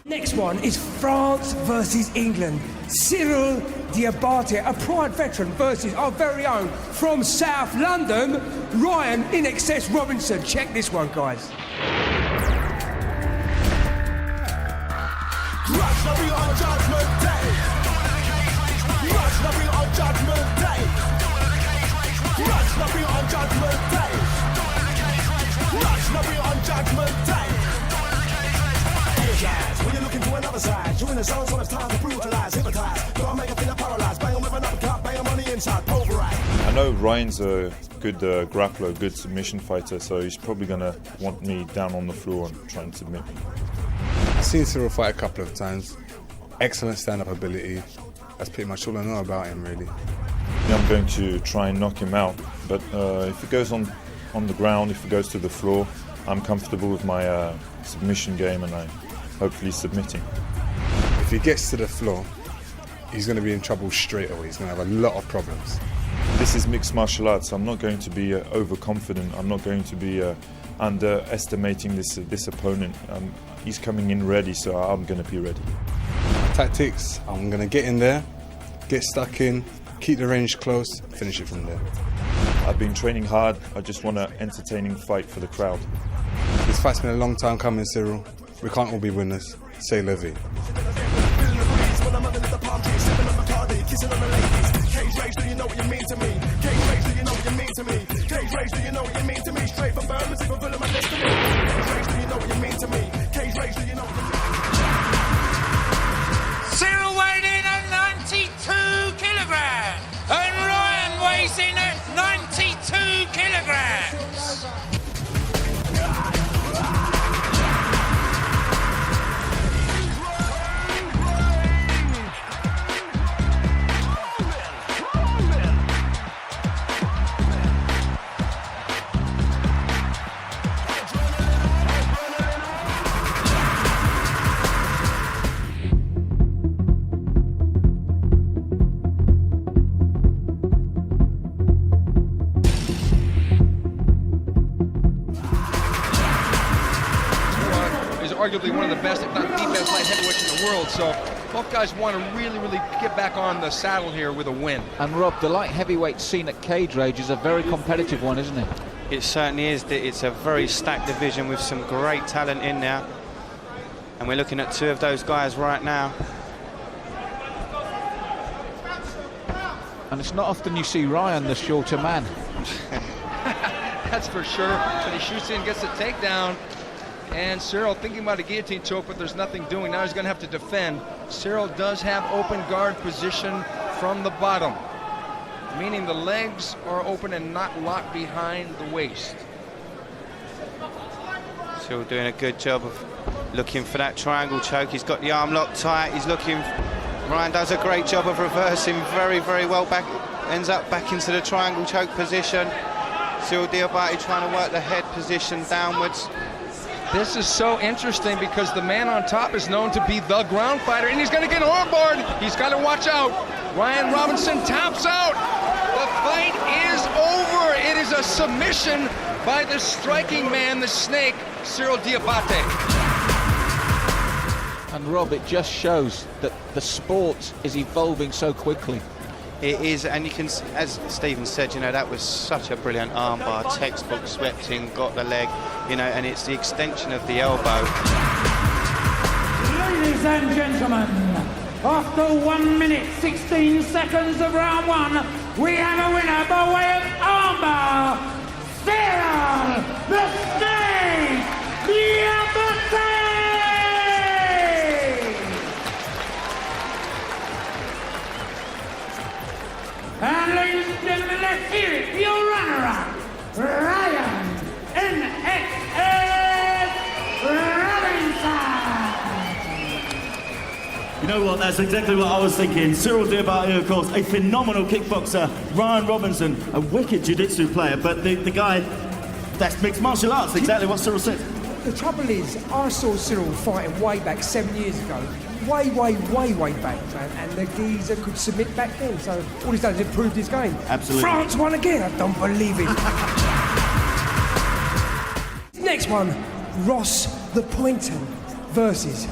Next one is France versus England. Cyril Diabate, a Pride veteran, versus our very own from South London, Ryan In Excess Robinson. Check this one, guys. On Judgment Day. On Judgment Day. On Judgment Day. On Judgment Day. When you're looking to another side, you're in the zone, so it's time to brutalize, hypnotize. Gotta make a feel paralyzed, bang 'em with an uppercut, bang 'em on the inside, pulverize. I know Ryan's a good grappler, good submission fighter, so he's probably going to want me down on the floor and try and submit me. I've seen Cyril fight a couple of times. Excellent stand-up ability. That's pretty much all I know about him, really. Yeah, I'm going to try and knock him out, but if it goes on the ground, if it goes to the floor, I'm comfortable with my submission game and I'm hopefully submitting. If he gets to the floor, he's going to be in trouble straight away. He's going to have a lot of problems. This is mixed martial arts. I'm not going to be overconfident. I'm not going to be underestimating this opponent. He's coming in ready, so I'm going to be ready. Tactics, I'm going to get in there, get stuck in, keep the range close, finish it from there. I've been training hard. I just want an entertaining fight for the crowd. This fight's been a long time coming, Cyril. We can't all be winners. Say la vie. Cyril weighed in at 92 kilograms and Ryan weighs in at 92 kilograms. Arguably one of the best, if not the best light heavyweights in the world. So both guys want to really get back on the saddle here with a win. And Rob, the light heavyweight scene at Cage Rage is a very competitive one, isn't it? It certainly is. It's a very stacked division with some great talent in there. And we're looking at two of those guys right now. And it's not often you see Ryan, the shorter man. That's for sure. But he shoots in, gets the takedown. And Cyril thinking about a guillotine choke, but there's nothing doing. Now he's going to have to defend. Cyril does have open guard position from the bottom, meaning the legs are open and not locked behind the waist. Cyril doing a good job of looking for that triangle choke. He's got the arm locked tight. He's looking. Ryan does a great job of reversing very, very well back. Ends up back into the triangle choke position. Cyril Diabate trying to work the head position downwards. This is so interesting because the man on top is known to be the ground fighter, and he's going to get armbarred. He's got to watch out. Ryan Robinson taps out. The fight is over. It is a submission by the striking man, the snake, Cyril Diabate. And Rob, it just shows that the sport is evolving so quickly. It is, and you can, as Stephen said, you know, that was such a brilliant armbar, textbook swept in, got the leg, you know, and it's the extension of the elbow. Ladies and gentlemen, after 1 minute 16 seconds of round one, we have a winner by way of armbar, Cyril the Snake Diabate! And ladies and gentlemen, let's hear it for your runner-up, Ryan N.X.S. Robinson. You know what, that's exactly what I was thinking. Cyril Diabate, of course, a phenomenal kickboxer. Ryan Robinson, a wicked jiu-jitsu player, but the guy, that's mixed martial arts, exactly what Cyril said. The trouble is, I saw Cyril fighting way back 7 years ago. Way back, man. And the geezer could submit back then. So all he's done is improved his game. Absolutely. France won again. I don't believe it. Next one, Ross the Pointon versus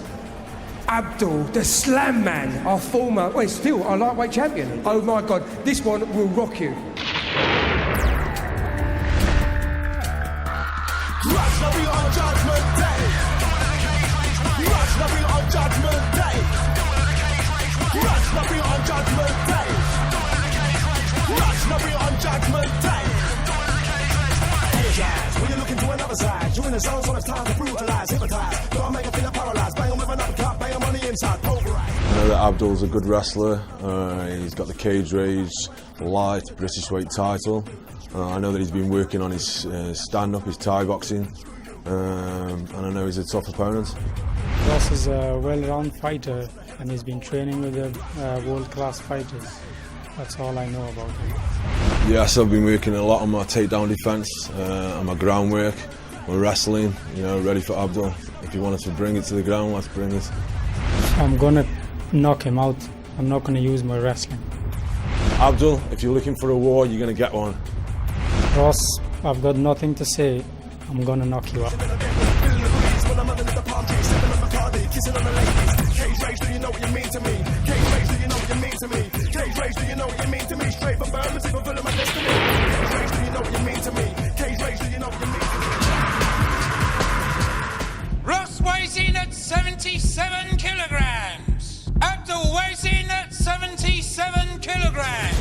Abdul, the Slam Man, our former, well, still our lightweight champion. Oh my God, this one will rock you. Rush on Judgment Day. Rush on Judgment Day. Rush on Judgment Day. Rush on Judgment Day. Energize when you're looking to another side. You're in the zone, so it's time to brutalize, hypnotize. Don't make it feel paralyzed. Bang 'em with an uppercut, bang 'em on the inside, pulverize. I know that Abdul's a good wrestler. He's got the cage rage, light British weight title. I know that he's been working on his stand-up, his Thai boxing, and I know he's a tough opponent. Ross is a well-rounded fighter, and he's been training with the world-class fighters. That's all I know about him. Yes, I've been working a lot on my takedown defence, on my groundwork, my wrestling, ready for Abdul. If he wanted to bring it to the ground, let's bring it. I'm gonna knock him out. I'm not gonna use my wrestling. Abdul, if you're looking for a war, you're gonna get one. Ross, I've got nothing to say. I'm gonna knock you out. Kissing on the ladies. Cage rage, do you know what you mean to me? Cage rage, do you know what you mean to me? Cage rage, do you know what you mean to me? Straight from Birmingham, fulfilling my destiny. Cage rage, do you know what you mean to me? Cage rage, do you know what you mean to me? Ross weighs in at 77 kilograms. Abdul weighs in at 77 kilograms.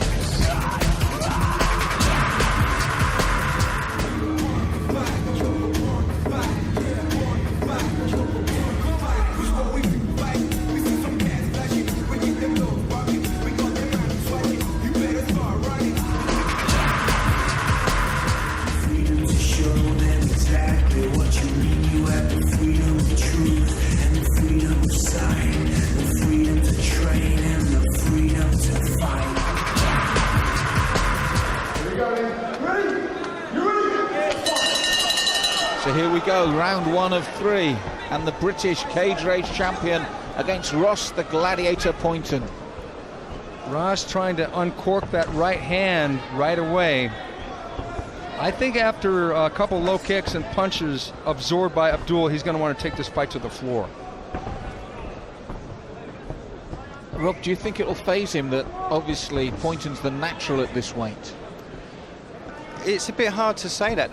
So here we go, round 1 of 3, and the British cage rage champion against Ross the Gladiator Pointon. Ross trying to uncork that right hand right away. I think after a couple low kicks and punches absorbed by Abdul, he's going to want to take this fight to the floor. Rob, do you think it'll phase him that obviously Pointon's the natural at this weight? It's a bit hard to say that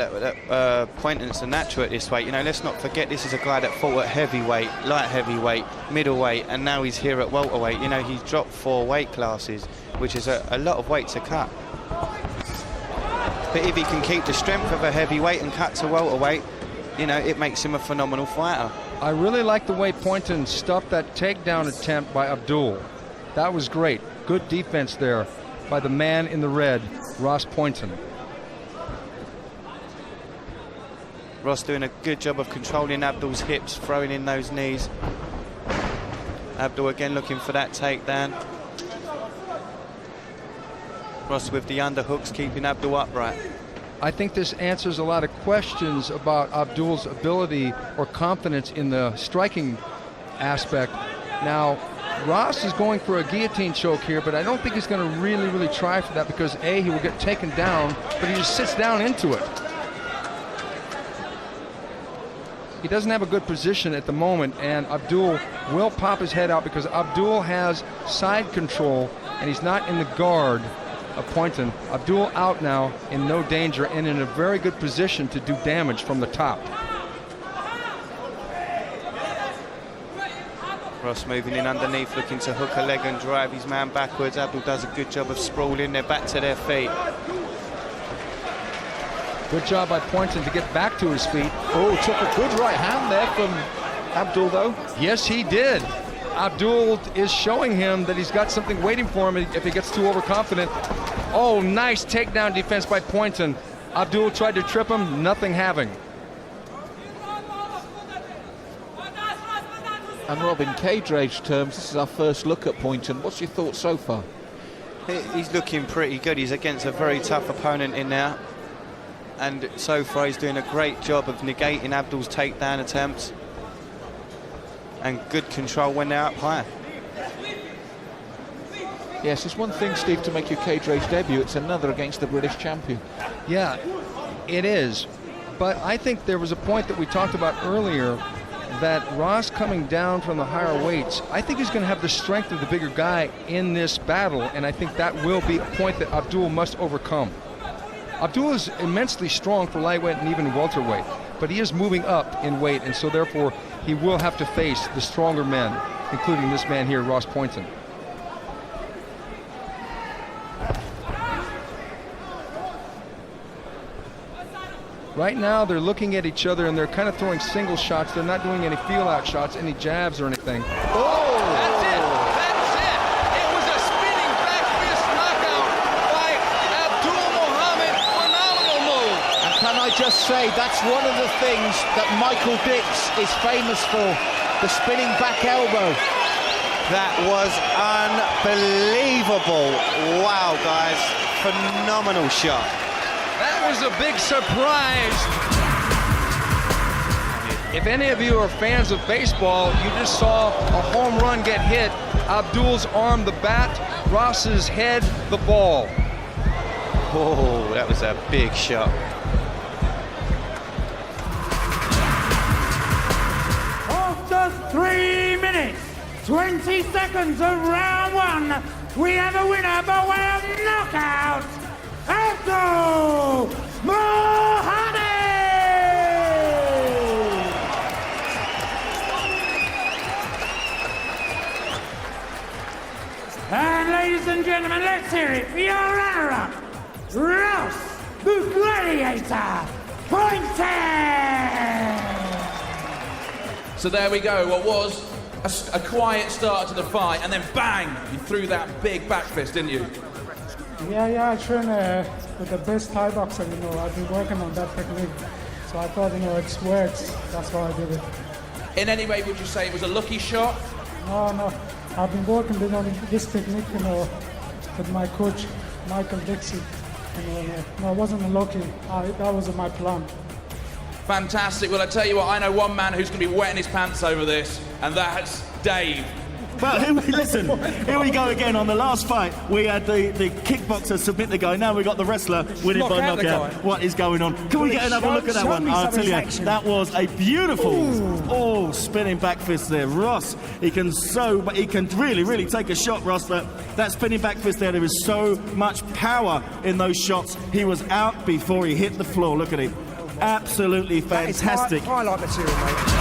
Pointon's the natural at this weight. Let's not forget this is a guy that fought at heavyweight, light heavyweight, middleweight, and now he's here at welterweight. He's dropped 4 weight classes, which is a lot of weight to cut. But if he can keep the strength of a heavyweight and cut to welterweight, it makes him a phenomenal fighter. I really like the way Pointon stopped that takedown attempt by Abdul. That was great. Good defense there by the man in the red, Ross Pointon. Ross doing a good job of controlling Abdul's hips, throwing in those knees. Abdul again looking for that takedown. Ross with the underhooks, keeping Abdul upright. I think this answers a lot of questions about Abdul's ability or confidence in the striking aspect. Now, Ross is going for a guillotine choke here, but I don't think he's going to really try for that because A, he will get taken down, but he just sits down into it. He doesn't have a good position at the moment, and Abdul will pop his head out because Abdul has side control, and he's not in the guard of Pointon. Abdul out now in no danger and in a very good position to do damage from the top. Ross moving in underneath, looking to hook a leg and drive his man backwards. Abdul does a good job of sprawling their back to their feet. Good job by Pointon to get back to his feet. Oh, took a good right hand there from Abdul, though. Yes, he did. Abdul is showing him that he's got something waiting for him if he gets too overconfident. Oh, nice takedown defense by Pointon. Abdul tried to trip him, nothing having. And Rob, in cage rage terms, this is our first look at Pointon. What's your thoughts so far? He's looking pretty good. He's against a very tough opponent in there. And so far he's doing a great job of negating Abdul's takedown attempts. And good control when they're up high. Yes, it's one thing, Steve, to make your cage rage debut. It's another against the British champion. Yeah, it is. But I think there was a point that we talked about earlier that Ross coming down from the higher weights, I think he's going to have the strength of the bigger guy in this battle, and I think that will be a point that Abdul must overcome. Abdul is immensely strong for lightweight and even welterweight, but he is moving up in weight, and so therefore he will have to face the stronger men, including this man here, Ross Pointon. Right now they're looking at each other and they're kind of throwing single shots. They're not doing any feel-out shots, any jabs or anything. Oh! That's it! That's it! It was a spinning back fist knockout by Abdul Mohamed. Phenomenal move! And can I just say, that's one of the things that Michael Dix is famous for, the spinning back elbow. That was unbelievable. Wow, guys. Phenomenal shot. That was a big surprise. If any of you are fans of baseball, you just saw a home run get hit. Abdul's arm, the bat, Ross's head, the ball. Oh, that was a big shot. After 3 minutes, 20 seconds of round one, we have a winner by way of knockout, Abdul Mohamed! And ladies and gentlemen, let's hear it for your runner-up, Ross the Gladiator Pointon! So there we go, what was a quiet start to the fight, and then bang, you threw that big back fist, didn't you? Yeah, I train with the best Thai boxer, I've been working on that technique. So I thought, it works, that's why I did it. In any way, would you say it was a lucky shot? No, I've been working on this technique, with my coach, Michael Dixie. No, it wasn't a lucky, that was my plan. Fantastic, well I tell you what, I know one man who's going to be wetting his pants over this, and that's Dave. Well, here we go again on the last fight. We had the kickboxer submit the guy. Now we got the wrestler winning by knockout. What is going on? Can we get another look at that one? I'll tell you, that was a beautiful, spinning back fist there. Ross, he can really take a shot, Ross, but that spinning back fist there is so much power in those shots. He was out before he hit the floor. Look at him. Absolutely fantastic. Highlight material, mate.